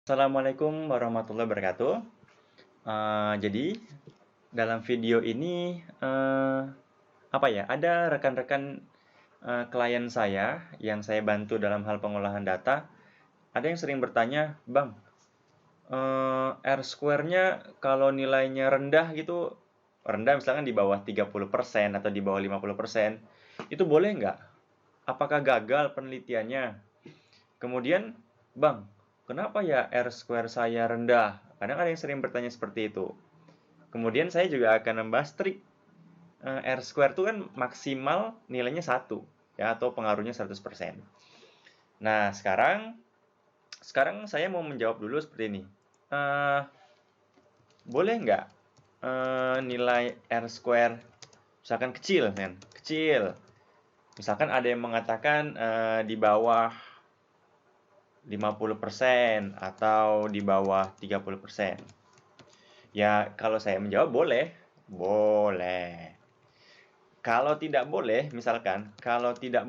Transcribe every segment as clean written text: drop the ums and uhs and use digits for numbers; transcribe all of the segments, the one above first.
Assalamualaikum warahmatullahi wabarakatuh. Jadi dalam video ini ada rekan-rekan klien saya yang saya bantu dalam hal pengolahan data. Ada yang sering bertanya, Bang, R-square-nya kalau nilainya rendah gitu, rendah misalkan di bawah 30% atau di bawah 50%, itu boleh nggak? Apakah gagal penelitiannya? Kemudian, Bang, kenapa ya R-square saya rendah? Kadang ada yang sering bertanya seperti itu. Kemudian saya juga akan membahas trik R-square itu kan maksimal nilainya 1, ya, atau pengaruhnya 100%. Nah, sekarang saya mau menjawab dulu seperti ini. Eh, Boleh nggak nilai R-square misalkan kecil, kan? Kecil. Misalkan ada yang mengatakan di bawah 50% atau di bawah 30%. Ya, kalau saya menjawab boleh. Boleh. Kalau tidak boleh, misalkan, kalau nggak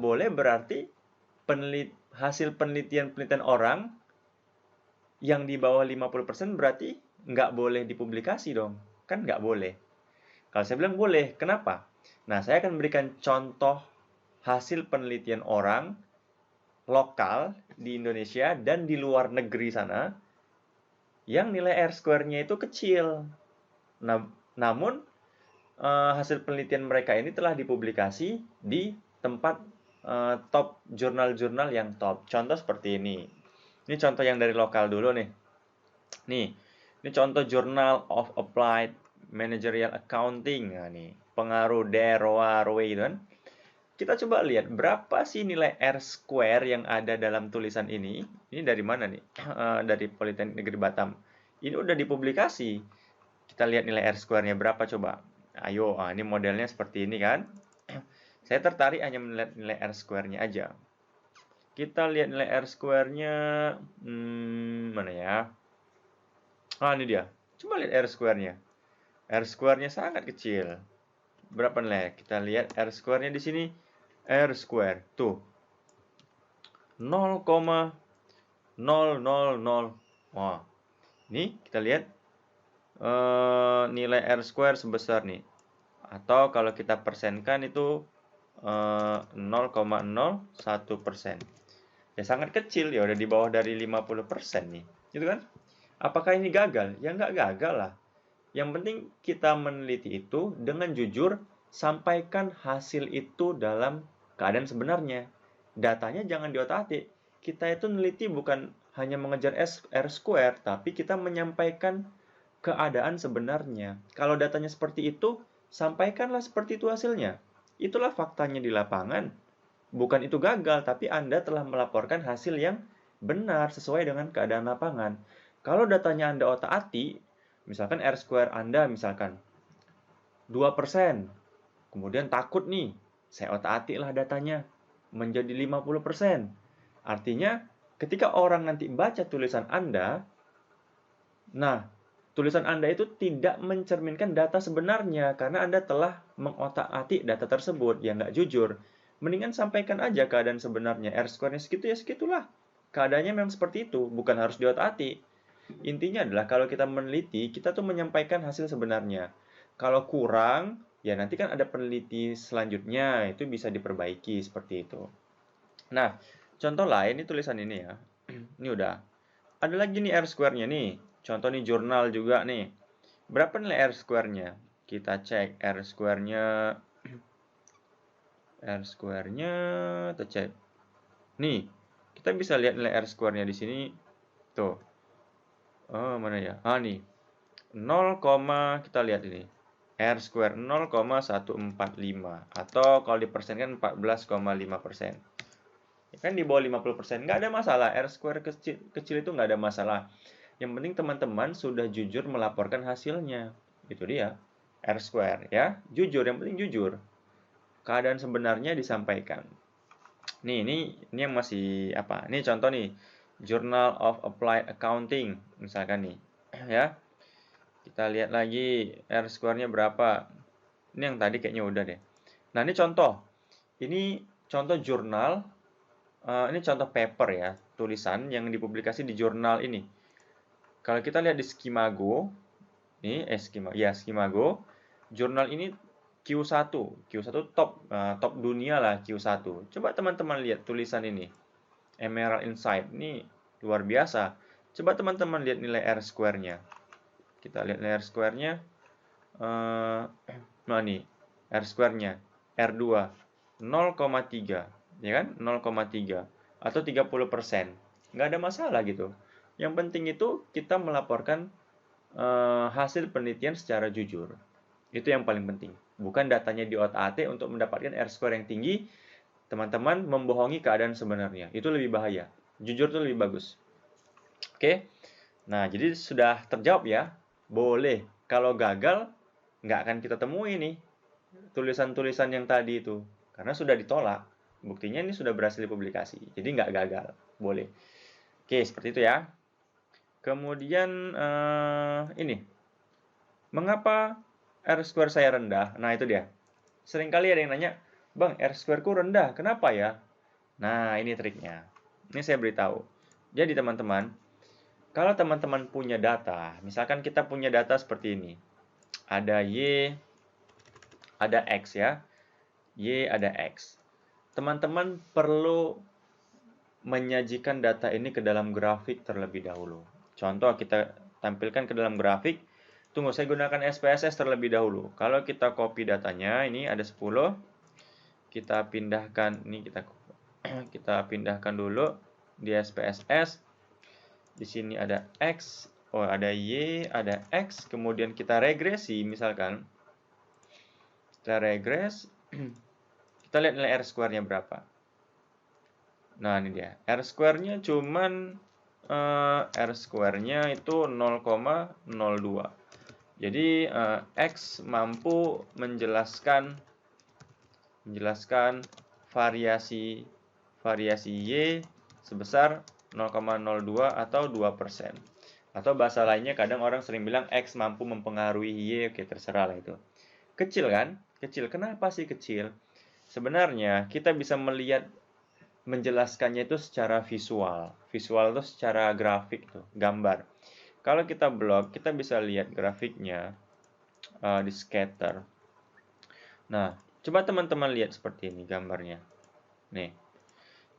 boleh berarti hasil penelitian orang yang di bawah 50% berarti nggak boleh dipublikasi dong. Kan nggak boleh. Kalau saya bilang boleh, kenapa? Nah, saya akan memberikan contoh hasil penelitian orang lokal di Indonesia dan di luar negeri sana yang nilai R-square-nya itu kecil. Nah, namun hasil penelitian mereka ini telah dipublikasi di tempat top jurnal-jurnal yang top. Contoh seperti ini. Ini contoh yang dari lokal dulu nih. Ini contoh Journal of Applied Managerial Accounting. Nah, nih, pengaruh DROA, ROE gitu kan. Kita coba lihat berapa sih nilai R square yang ada dalam tulisan ini. Ini dari mana nih? Dari Politeknik Negeri Batam. Ini udah dipublikasi. Kita lihat nilai R square-nya berapa coba. Ayo, ini modelnya seperti ini kan. Saya tertarik hanya melihat nilai R square-nya aja. Kita lihat nilai R square-nya. Mana ya? Ini dia. Coba lihat R square-nya. R square-nya sangat kecil. Berapa nilai? Kita lihat R square-nya di sini. R square. Tuh. 0,000. Wah. Ini kita lihat nilai R square sebesar nih. Atau kalau kita persenkan itu 0,01%. Ya sangat kecil, ya udah di bawah dari 50% nih. Gitu kan? Apakah ini gagal? Ya nggak gagal lah. Yang penting kita meneliti itu dengan jujur, sampaikan hasil itu dalam keadaan sebenarnya. Datanya jangan diotak-atik. Kita itu meneliti bukan hanya mengejar R square, tapi kita menyampaikan keadaan sebenarnya. Kalau datanya seperti itu, sampaikanlah seperti itu hasilnya. Itulah faktanya di lapangan. Bukan itu gagal, tapi Anda telah melaporkan hasil yang benar sesuai dengan keadaan lapangan. Kalau datanya Anda otak-atik, misalkan R square Anda misalkan 2%, kemudian takut nih, saya otak-atik lah datanya menjadi 50%. Artinya, ketika orang nanti baca tulisan Anda, nah, tulisan Anda itu tidak mencerminkan data sebenarnya karena Anda telah mengotak-atik data tersebut yang nggak jujur. Mendingan sampaikan aja keadaan sebenarnya. R square-nya segitu ya segitulah. Keadaannya memang seperti itu, bukan harus diotak-atik. Intinya adalah kalau kita meneliti, kita tuh menyampaikan hasil sebenarnya. Kalau kurang, ya nanti kan ada peneliti selanjutnya, itu bisa diperbaiki seperti itu. Nah, contoh lain ini tulisan ini ya. Ini udah. Ada lagi nih R square-nya nih. Contoh nih jurnal juga nih. Berapa nilai R square-nya? Kita cek R square-nya. R square-nya kita cek. Nih, kita bisa lihat nilai R square-nya di sini. Tuh. Oh, mana ya? Nih. 0, kita lihat ini. R square 0,145 atau kalau dipersenkan 14,5%. Ya kan di bawah 50%. Nggak ada masalah. R square kecil itu nggak ada masalah. Yang penting teman-teman sudah jujur melaporkan hasilnya. Itu dia. R square ya. Jujur, yang penting jujur. Keadaan sebenarnya disampaikan. Nih, ini yang masih apa? Ini contoh nih. Journal of Applied Accounting misalkan nih. Ya. Kita lihat lagi R square-nya berapa. Ini yang tadi kayaknya udah deh. Nah, ini contoh. Ini contoh jurnal ini contoh paper ya, tulisan yang dipublikasi di jurnal ini. Kalau kita lihat di Skimago, Skimago, jurnal ini Q1 top dunia lah Q1. Coba teman-teman lihat tulisan ini, Emerald Insight, ini luar biasa. Coba teman-teman lihat nilai R-square-nya. Kita lihat nilai R-square-nya, nah nih, R-square-nya, R2, 0,3, ya kan? 0,3 atau 30%. Nggak ada masalah gitu. Yang penting itu kita melaporkan hasil penelitian secara jujur. Itu yang paling penting. Bukan datanya di otak-atik untuk mendapatkan R-square yang tinggi, teman-teman membohongi keadaan sebenarnya. Itu lebih bahaya. Jujur itu lebih bagus. Oke? Nah, jadi sudah terjawab ya. Boleh. Kalau gagal, nggak akan kita temui nih tulisan-tulisan yang tadi itu. Karena sudah ditolak. Buktinya ini sudah berhasil dipublikasi. Jadi nggak gagal. Boleh. Oke, seperti itu ya. Kemudian ini. Mengapa R-square saya rendah? Nah, itu dia. Seringkali ada yang nanya, Bang, R-square ku rendah. Kenapa ya? Nah, ini triknya. Ini saya beritahu. Jadi, teman-teman, kalau teman-teman punya data, misalkan kita punya data seperti ini. Ada Y, ada X ya. Y, ada X. Teman-teman perlu menyajikan data ini ke dalam grafik terlebih dahulu. Contoh, kita tampilkan ke dalam grafik. Tunggu, saya gunakan SPSS terlebih dahulu. Kalau kita copy datanya, ini ada 10. Kita pindahkan, ini kita pindahkan dulu di SPSS. Di sini ada X, ada Y, ada X. Kemudian kita regresi, misalkan. Kita regres, kita lihat nilai R-square-nya berapa. Nah, ini dia. R-square-nya cuman R-square-nya itu 0,02. Jadi X mampu menjelaskan variasi Y sebesar 0,02 atau 2%. Atau bahasa lainnya kadang orang sering bilang X mampu mempengaruhi Y, oke terserah lah itu. Kecil kan? Kecil. Kenapa sih kecil? Sebenarnya kita bisa melihat menjelaskannya itu secara visual. Visual itu secara grafik tuh, gambar. Kalau kita blok, kita bisa lihat grafiknya di scatter. Nah, coba teman-teman lihat seperti ini gambarnya. Nih,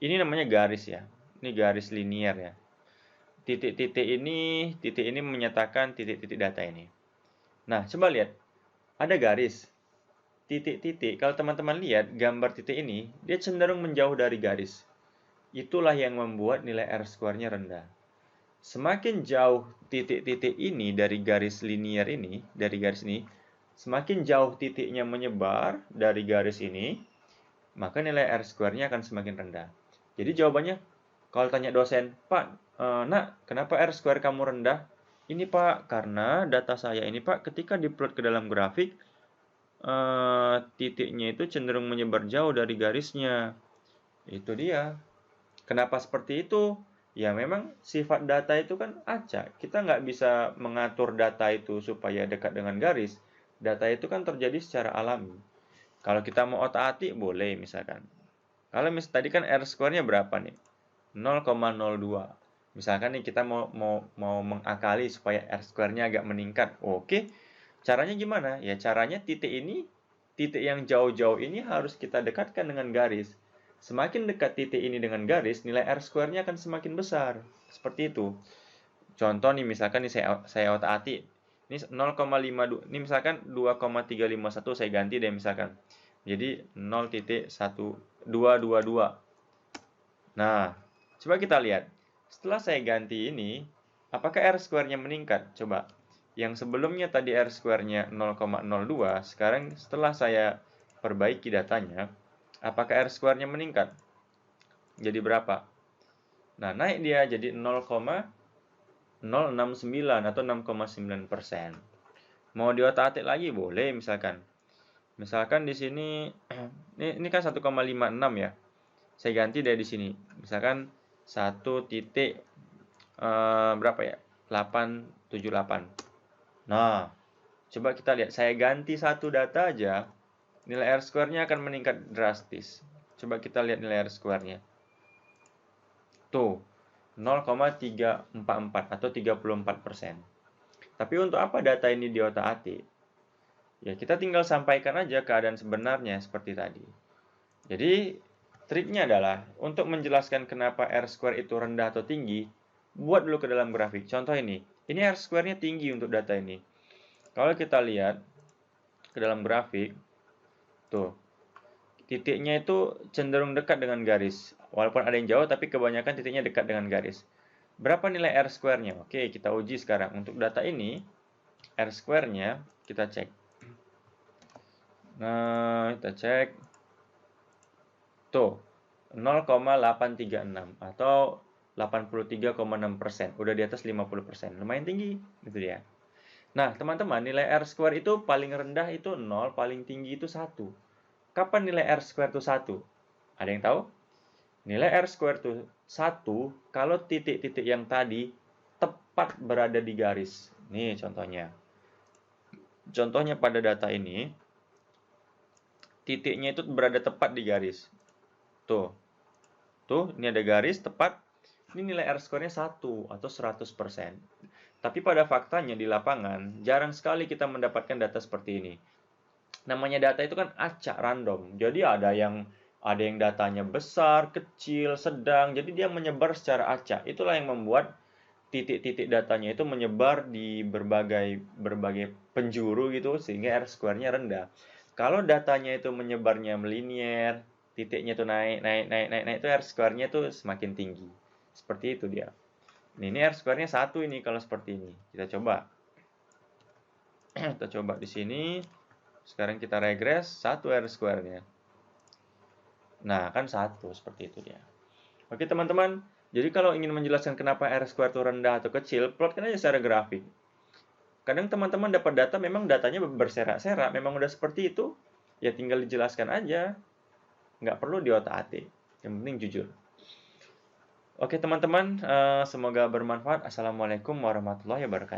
ini namanya garis ya. Ini garis linier ya. Titik-titik ini menyatakan titik-titik data ini. Nah, coba lihat. Ada garis. Titik-titik, kalau teman-teman lihat gambar titik ini, dia cenderung menjauh dari garis. Itulah yang membuat nilai R-square-nya rendah. Semakin jauh titik-titik ini dari garis linier ini, semakin jauh titiknya menyebar dari garis ini, maka nilai R-square-nya akan semakin rendah. Jadi jawabannya, kalau tanya dosen, Pak, nak, kenapa R-square kamu rendah? Ini Pak, karena data saya ini Pak, ketika diplot ke dalam grafik, titiknya itu cenderung menyebar jauh dari garisnya. Itu dia. Kenapa seperti itu? Ya memang sifat data itu kan acak. Kita nggak bisa mengatur data itu supaya dekat dengan garis. Data itu kan terjadi secara alami. Kalau kita mau otak-atik boleh misalkan. Kalau tadi kan R-square-nya berapa nih? 0,02. Misalkan nih kita mau mengakali supaya R-square-nya agak meningkat. Oke. Caranya gimana? Ya caranya titik yang jauh-jauh ini harus kita dekatkan dengan garis. Semakin dekat titik ini dengan garis, nilai R-square-nya akan semakin besar. Seperti itu. Contoh nih, misalkan nih saya otak-atik. Ini 0,52, ini misalkan 2,351 saya ganti deh misalkan. Jadi 0,1222. Nah, coba kita lihat. Setelah saya ganti ini, apakah R-square-nya meningkat? Coba. Yang sebelumnya tadi R-square-nya 0,02, sekarang setelah saya perbaiki datanya, apakah R-square-nya meningkat? Jadi berapa? Nah, naik dia jadi 0,069 atau 6,9%. Mau diotak-atik lagi boleh misalkan. Misalkan di sini ini kan 1,56 ya. Saya ganti dari sini. Misalkan 1 titik berapa ya? 878. Nah, coba kita lihat. Saya ganti satu data aja, nilai R-square-nya akan meningkat drastis. Coba kita lihat nilai R-square-nya. Tuh, 0,344 atau 34%. Tapi untuk apa data ini diotak-atik? Ya, kita tinggal sampaikan aja keadaan sebenarnya seperti tadi. Jadi, triknya adalah untuk menjelaskan kenapa R-square itu rendah atau tinggi, buat dulu ke dalam grafik. Contoh ini R-square-nya tinggi untuk data ini. Kalau kita lihat ke dalam grafik, tuh, titiknya itu cenderung dekat dengan garis. Walaupun ada yang jauh, tapi kebanyakan titiknya dekat dengan garis. Berapa nilai R-square-nya? Oke, kita uji sekarang. Untuk data ini, R-square-nya kita cek. Nah, kita cek. Tuh, 0,836 atau 83,6%. Udah di atas 50%. Lumayan tinggi, gitu ya. Nah, teman-teman, nilai R-square itu paling rendah itu 0, paling tinggi itu 1. Kapan nilai R-square itu 1? Ada yang tahu? Nilai R-square itu 1 kalau titik-titik yang tadi tepat berada di garis. Nih contohnya. Contohnya pada data ini, titiknya itu berada tepat di garis. Tuh. Tuh, ini ada garis tepat. Ini nilai R-square-nya 1 atau 100%. Tapi pada faktanya di lapangan, jarang sekali kita mendapatkan data seperti ini. Namanya data itu kan acak, random. Jadi ada yang datanya besar, kecil, sedang. Jadi dia menyebar secara acak. Itulah yang membuat titik-titik datanya itu menyebar di berbagai penjuru gitu sehingga R-square-nya rendah. Kalau datanya itu menyebarnya melinier, titiknya itu naik itu R-square-nya itu semakin tinggi. Seperti itu dia. Ini R-square-nya 1 ini kalau seperti ini. Kita coba. Kita coba di sini. Sekarang kita regres 1 R-square-nya. Nah, kan 1 seperti itu dia. Oke, teman-teman. Jadi kalau ingin menjelaskan kenapa R-square itu rendah atau kecil, plotkan aja secara grafik. Kadang teman-teman dapat data, memang datanya berserak-serak, memang udah seperti itu, ya tinggal dijelaskan aja. Nggak perlu diotak-atik. Yang penting jujur. Oke, teman-teman. Semoga bermanfaat. Assalamualaikum warahmatullahi wabarakatuh.